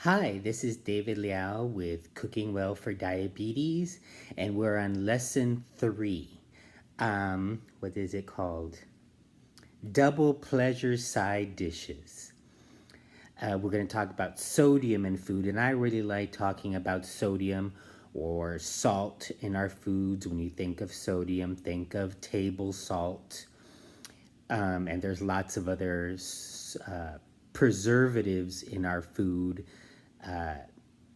Hi, this is David Liao with Cooking Well for Diabetes, and we're on lesson 3. What is it called? Double pleasure side dishes. We're going to talk about sodium in food, and I really like talking about sodium or salt in our foods. When you think of sodium, think of table salt. And there's lots of other preservatives in our food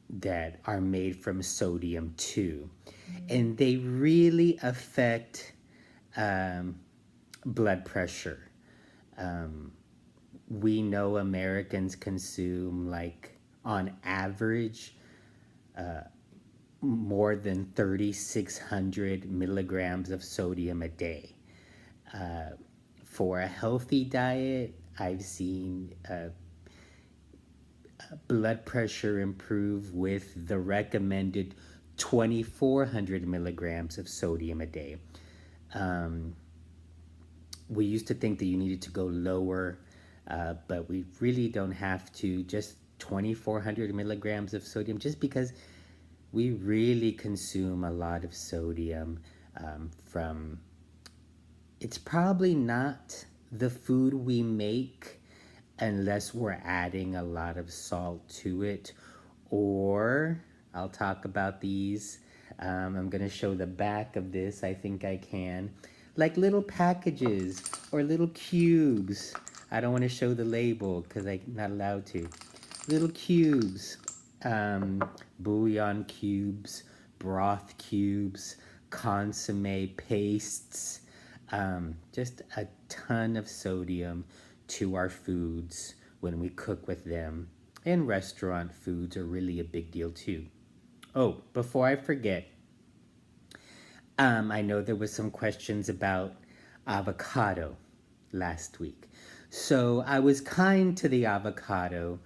that are made from sodium too. And they really affect um, blood pressure. We know Americans consume, like, on average, more than 3,600 milligrams of sodium a day. For a healthy diet, I've seen blood pressure improve with the recommended 2,400 milligrams of sodium a day. We used to think that you needed to go lower, but we really don't have to. Just 2,400 milligrams of sodium, just because we really consume a lot of sodium from. It's probably not the food we make unless we're adding a lot of salt to it, or I'll talk about these. I'm going to show the back of this. I think I can. Like little packages or little cubes. I don't want to show the label because I'm not allowed to. Little cubes, bouillon cubes, broth cubes, consomme pastes, just a ton of sodium to our foods when we cook with them. And restaurant foods are really a big deal too. Oh, before I forget, I know there was some questions about avocado last week. So I was kind to the avocado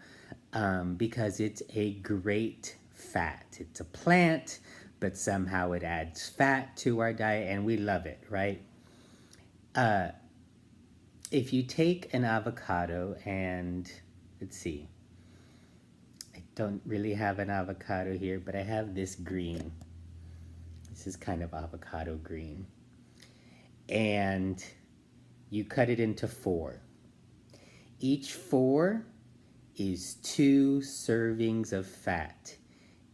because it's a great fat. It's a plant, but somehow it adds fat to our diet, and we love it, right? If you take an avocado and, let's see, I don't really have an avocado here, but I have this green. This is kind of avocado green. And you cut it into 4. Each 4 is 2 servings of fat.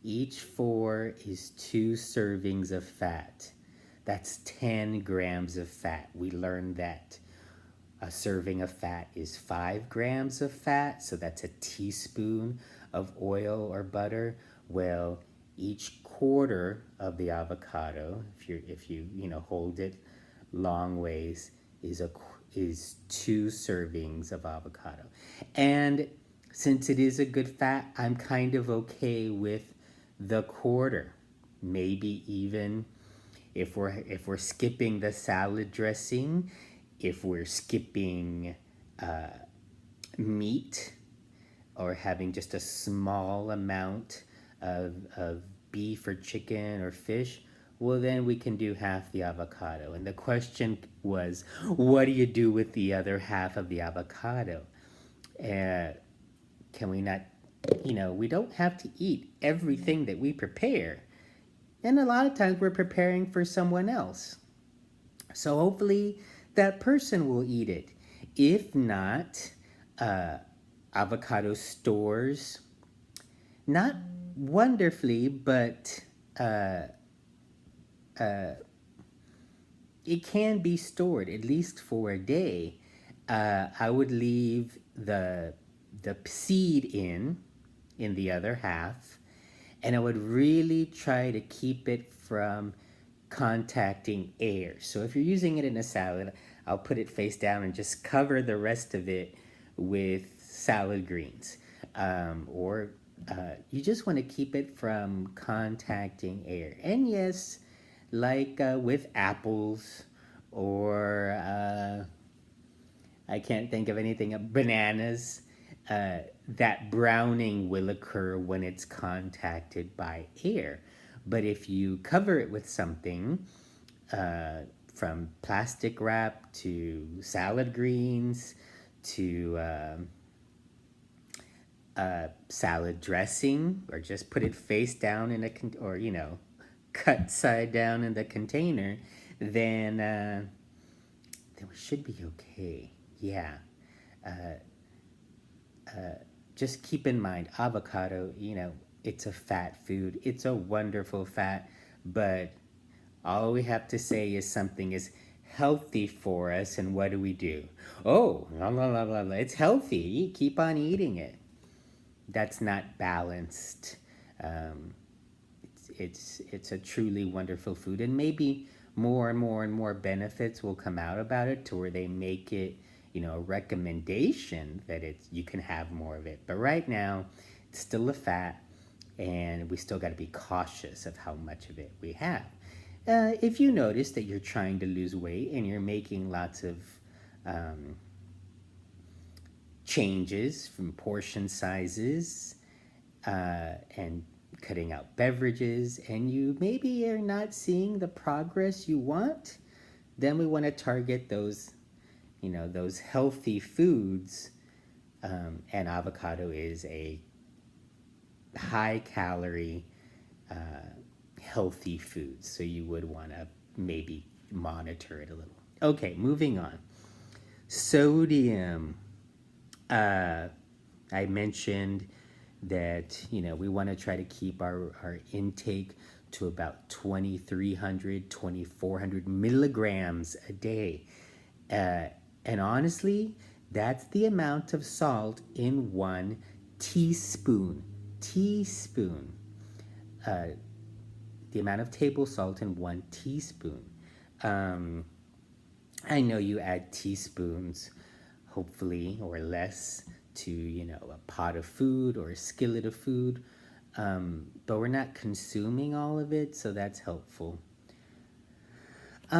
Each 4 is 2 servings of fat. That's 10 grams of fat. We learned that a serving of fat is 5 grams of fat, so that's a teaspoon of oil or butter. Well, each quarter of the avocado, if you hold it long ways, is 2 servings of avocado. And since it is a good fat, I'm kind of okay with the quarter. Maybe even if we're skipping the salad dressing, if we're skipping meat, or having just a small amount of beef or chicken or fish, well, then we can do half the avocado. And the question was, what do you do with the other half of the avocado? Can we not, we don't have to eat everything that we prepare. And a lot of times we're preparing for someone else. So hopefully that person will eat it. If not, avocado stores, not wonderfully, but it can be stored at least for a day. I would leave the seed in the other half, and I would really try to keep it from contacting air. So if you're using it in a salad, I'll put it face down and just cover the rest of it with salad greens. Or you just want to keep it from contacting air. And yes, like with apples, or I can't think of anything, bananas, that browning will occur when it's contacted by air. But if you cover it with something, from plastic wrap to salad greens to salad dressing, or just put it face down in a or cut side down in the container, then we should be okay. Yeah. Just keep in mind, avocado, it's a fat food. It's a wonderful fat, but all we have to say is something is healthy for us, and what do? Oh, blah, blah, blah, blah, blah. It's healthy. Keep on eating it. That's not balanced. Um, it's a truly wonderful food, and maybe more and more and more benefits will come out about it to where they make it a recommendation that you can have more of it. But right now it's still a fat, and we still got to be cautious of how much of it we have. If you notice that you're trying to lose weight and you're making lots of um, changes from portion sizes, and cutting out beverages, and you maybe are not seeing the progress you want, then we want to target those healthy foods. And avocado is a high calorie, healthy food. So you would want to maybe monitor it a little. Okay, moving on. Sodium. I mentioned that we want to try to keep our intake to about 2,300, 2,400 milligrams a day. And honestly, that's the amount of salt in 1 teaspoon. Teaspoon. The amount of table salt in 1 teaspoon. I know you add teaspoons, hopefully, or less to, a pot of food or a skillet of food. But we're not consuming all of it, so that's helpful.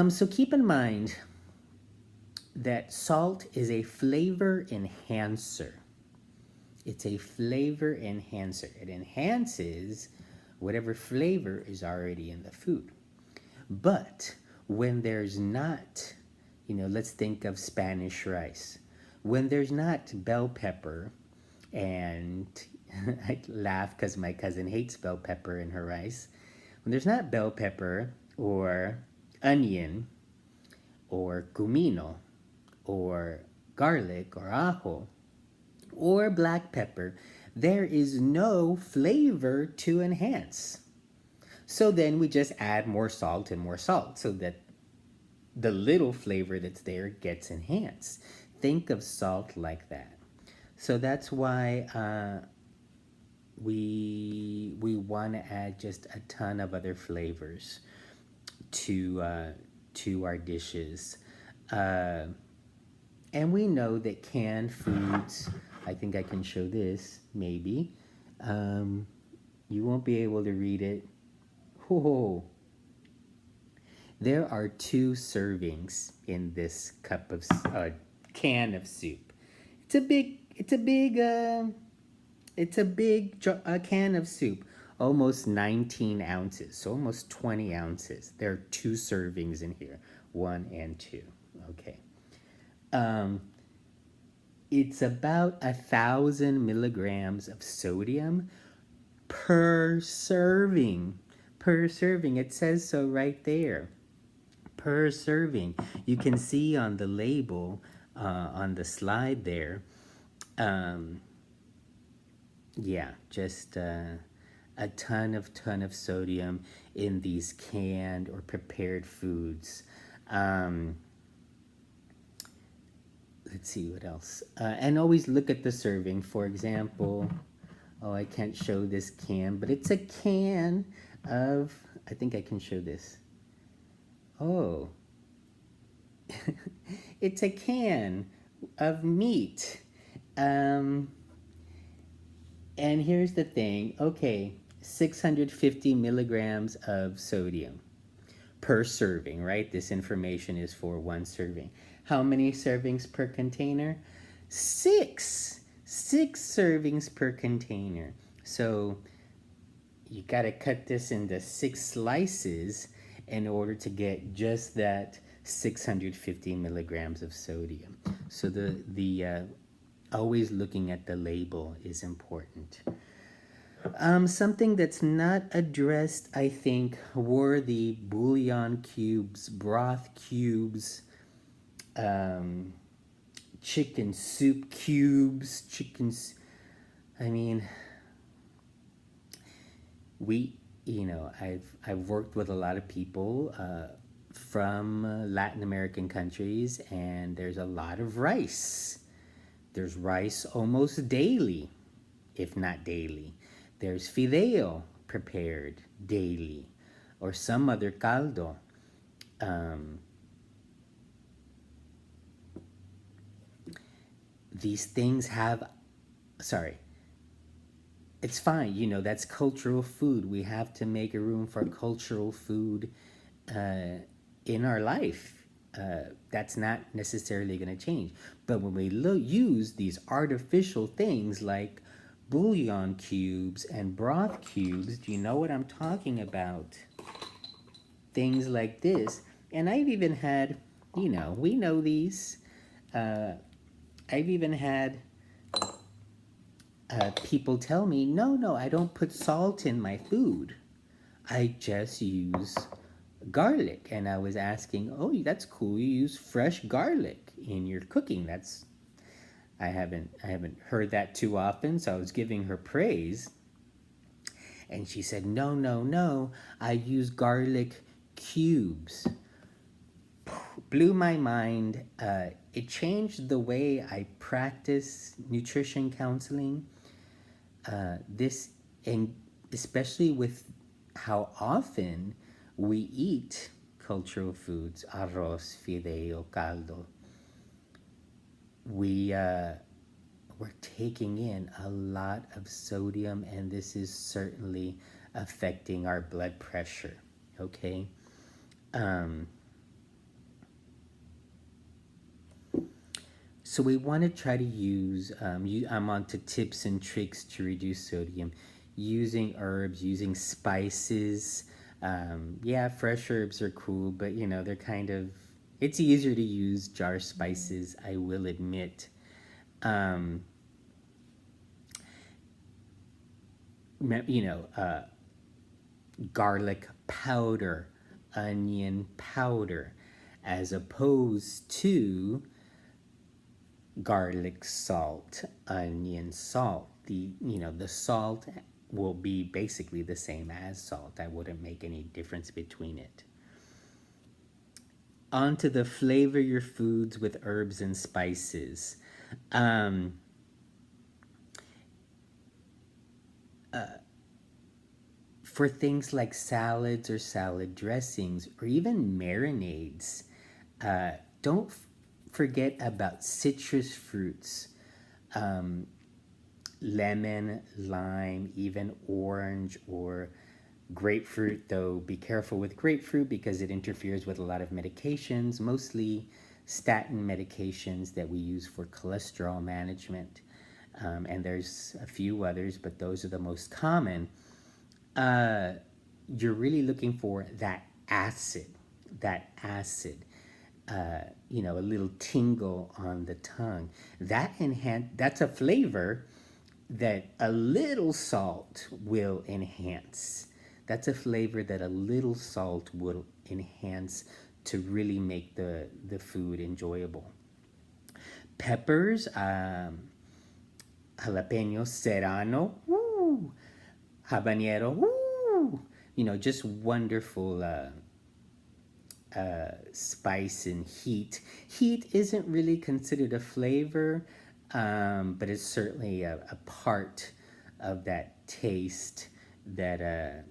So keep in mind that salt is a flavor enhancer. It's a flavor enhancer. It enhances whatever flavor is already in the food. But when there's not, let's think of Spanish rice. When there's not bell pepper, and I laugh because my cousin hates bell pepper in her rice. When there's not bell pepper or onion or cumino or garlic or ajo or black pepper, there is no flavor to enhance. So then we just add more salt and more salt so that the little flavor that's there gets enhanced. Think of salt like that. So that's why we want to add just a ton of other flavors to our dishes. And we know that canned foods, I think I can show this, maybe. You won't be able to read it. Oh, there are 2 servings in this can of soup. It's a big can of soup, almost 19 ounces, so almost 20 ounces. There are 2 servings in here, 1 and 2. Okay. It's about 1,000 milligrams of sodium per serving. Per serving. It says so right there. Per serving. You can see on the label, on the slide there. Just a ton of sodium in these canned or prepared foods. Let's see what else. And always look at the serving. For example, I can't show this can, but it's a can of, I think I can show this. Oh, it's a can of meat. And here's the thing. Okay, 650 milligrams of sodium per serving, right? This information is for 1 serving. How many servings per container? 6. 6 servings per container. So you got to cut this into 6 slices in order to get just that 650 milligrams of sodium. So the always looking at the label is important. Something that's not addressed, I think, were the bouillon cubes, broth cubes, um, chicken soup cubes, I mean, we, I've worked with a lot of people from Latin American countries, and there's a lot of rice. There's rice almost daily, if not daily. There's fideo prepared daily, or some other caldo. Um, these things have, sorry, it's fine, that's cultural food. We have to make a room for cultural food in our life. That's not necessarily going to change. But when we use these artificial things like bouillon cubes and broth cubes, do you know what I'm talking about? Things like this. And I've even had, we know these. I've even had people tell me, no, I don't put salt in my food. I just use garlic. And I was asking, oh, that's cool. You use fresh garlic in your cooking. I haven't heard that too often, so I was giving her praise. And she said, no, I use garlic cubes. Blew my mind. It changed the way I practice nutrition counseling. And especially with how often we eat cultural foods, arroz, fideo, caldo. We're taking in a lot of sodium, and this is certainly affecting our blood pressure. Okay. So we want to try to use, I'm on to tips and tricks to reduce sodium, using herbs, using spices. Yeah, fresh herbs are cool, but they're kind of, it's easier to use jar spices, I will admit. Garlic powder, onion powder, as opposed to garlic salt, onion salt. The salt will be basically the same as salt. I wouldn't make any difference between it. On to the flavor your foods with herbs and spices. For things like salads or salad dressings or even marinades, don't forget about citrus fruits. Lemon, lime, even orange or grapefruit, though be careful with grapefruit because it interferes with a lot of medications, mostly statin medications that we use for cholesterol management. And there's a few others, but those are the most common. You're really looking for that acid, a little tingle on the tongue. That's a flavor that a little salt will enhance. That's a flavor that a little salt will enhance to really make the food enjoyable. Peppers, jalapeno serrano, woo, habanero, woo, just wonderful spice and heat. Heat isn't really considered a flavor, but it's certainly a part of that taste that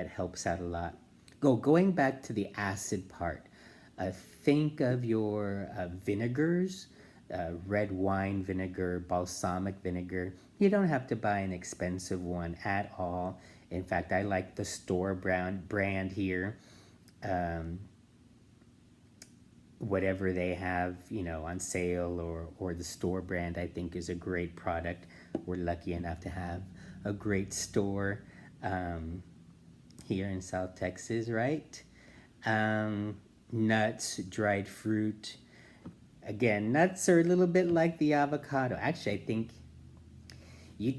helps out a lot. Going back to the acid part, think of your vinegars, red wine vinegar, balsamic vinegar. You don't have to buy an expensive one at all. In fact, I like the store brand here. Whatever they have, on sale or the store brand, I think is a great product. We're lucky enough to have a great store here in South Texas, right? Nuts, dried fruit, Again, nuts are a little bit like the avocado. Actually, I think